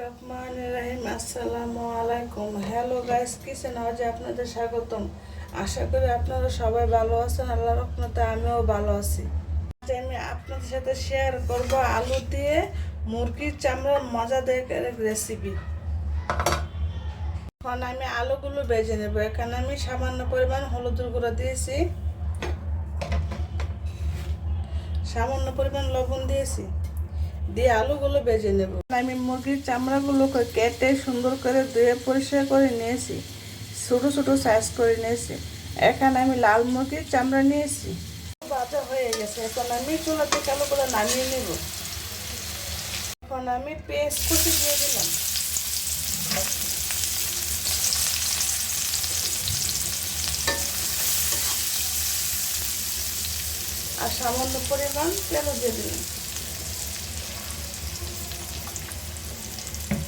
রহমানির রহিম। আসসালামু আলাইকুম। হ্যালো গাইস, কিচেন হাউজে আপনাদের স্বাগতম। আশা করি আপনারা সবাই ভালো আছেন। আল্লাহর রহমতে আমিও ভালো আছি। আজ আমি আপনাদের সাথে শেয়ার করব আলু দিয়ে মুরগির চামড়ার মজাদার রেসিপি। এখন আমি আলুগুলো ভেজে নেব। এখানে আমি সামান্য পরিমাণ হলুদের গুঁড়ো দিয়েছি, সামান্য পরিমাণ লবণ দিয়েছি, দিয়ে আলুগুলো ভেজে নেব। আমি মুরগির চামড়াগুলোকে কেটে সুন্দর করে ধুয়ে পরিষ্কার করে নিয়েছি, ছোটো ছোটো সাইজ করে নিয়েছি। এখানে আমি লাল মুরগির চামড়া নিয়েছি। ভাজা হয়ে গেছে, এখন আমি চুলা থেকে আলুগুলো নামিয়ে নেব। এখন আমি পেঁয়াজ কুচি দিয়ে দিলাম, আর সামান্য পরিমাণ তেল দিয়ে দিলাম।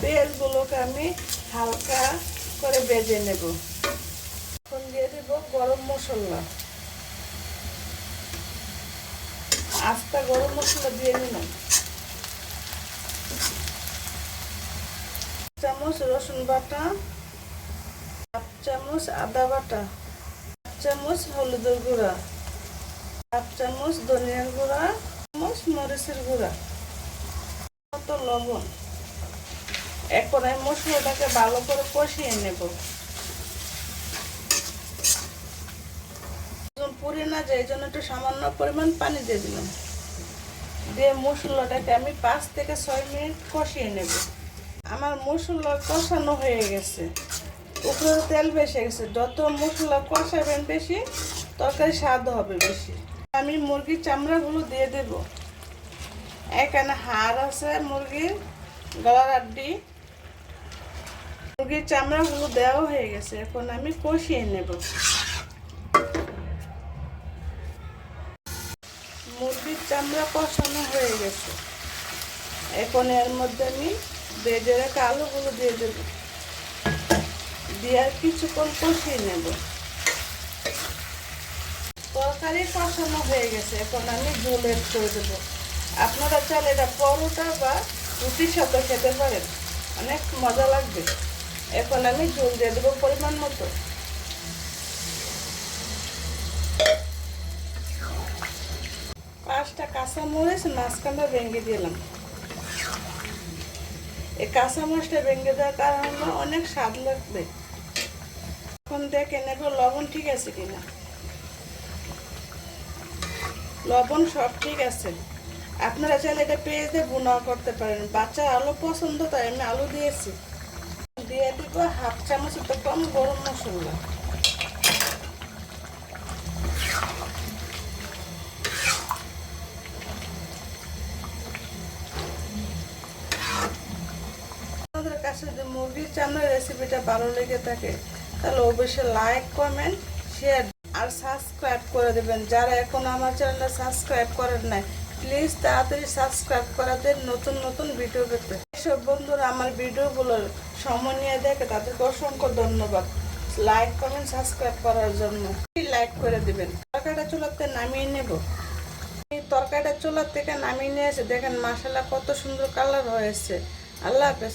পেঁয়াজগুলোকে আমি হালকা করে ভেজে নেব। এখন দিয়ে দেব গরম মশলা, আস্তা গরম মশলা দিয়ে নিলাম। চামচ রসুন বাটা, হাফ চামচ আদা বাটা, হাফ চামচ হলুদের গুঁড়া, হাফ চামচ ধনিয়ার গুঁড়া, চামচ মরিচের গুঁড়া, মতো লবণ। এখন এই মশলাটাকে ভালো করে কষিয়ে নেব, পুড়ে না যায় এই জন্য একটু সামান্য পরিমাণ পানি দিয়ে দিলাম। দিয়ে মশলাটাকে আমি 5 থেকে 6 মিনিট কষিয়ে নেব। আমার মশলা কষানো হয়ে গেছে, উপরে তেল বেশি গেছে। যত মশলা কষাবেন বেশি, তরকারি স্বাদ হবে বেশি। আমি মুরগির চামড়াগুলো দিয়ে দেব। এখানে হাড় আছে মুরগির, গলার হাড্ডি। মুরগির চামড়াগুলো দেওয়া হয়ে গেছে, এখন আমি কষিয়ে নেব। মুরগির চামড়া কষানো হয়ে গেছে, এখন এর মধ্যে আমি ভেজে রাখা আলুগুলো দিয়ে দেব, দিয়ে আর কিছুক্ষণ কষিয়ে নেব। তরকারি কষানো হয়ে গেছে, এখন আমি ঝোল এড করে দেবো। আপনারা চাইলে এটা পরোটা বা রুটির সাথে খেতে পারেন, অনেক মজা লাগবে। এখন আমি ঝোল দিয়ে দেবো পরিমাণ মতো। পাঁচটা কাঁচামরিচ মাঝখানটা ভেঙে দিলাম। এই কাঁচামরিচটা ভেঙে দেওয়ার কারণে অনেক স্বাদ লাগবে। এখন দেখে নেব লবণ ঠিক আছে কিনা। লবণ সব ঠিক আছে। আপনারা চাইলে এটা পেঁয়াজ দিয়ে ভুনা করতে পারেন। বাচ্চা আলু পছন্দ, তাই আমি আলু দিয়েছি। দিয়ে দিব হাফ চামচ একটু কম গরম মশলা, আপনাদের কাছে যদি মুরগির চামড়ার রেসিপিটা ভালো লেগে থাকে তাহলে অবশ্যই লাইক, কমেন্ট, শেয়ার আর সাবস্ক্রাইব করে দেবেন। যারা এখন আমার চ্যানেলটা সাবস্ক্রাইব করেন নাই, প্লিজ তাড়াতাড়ি সাবস্ক্রাইব করে দেন নতুন নতুন ভিডিও পেতে। এসব বন্ধুরা আমার ভিডিওগুলো সময় নিয়ে দেখে তাদেরকে অসংখ্য ধন্যবাদ। লাইক, কমেন্ট, সাবস্ক্রাইব করার জন্য লাইক করে দিবেন। তরকারিটা চুলাতে নামিয়ে নেব। তরকারিটা চুলার থেকে নামিয়ে নিয়েছে, দেখেন মাশাআল্লাহ কত সুন্দর কালার হয়েছে। আল্লাহ হাফেজ।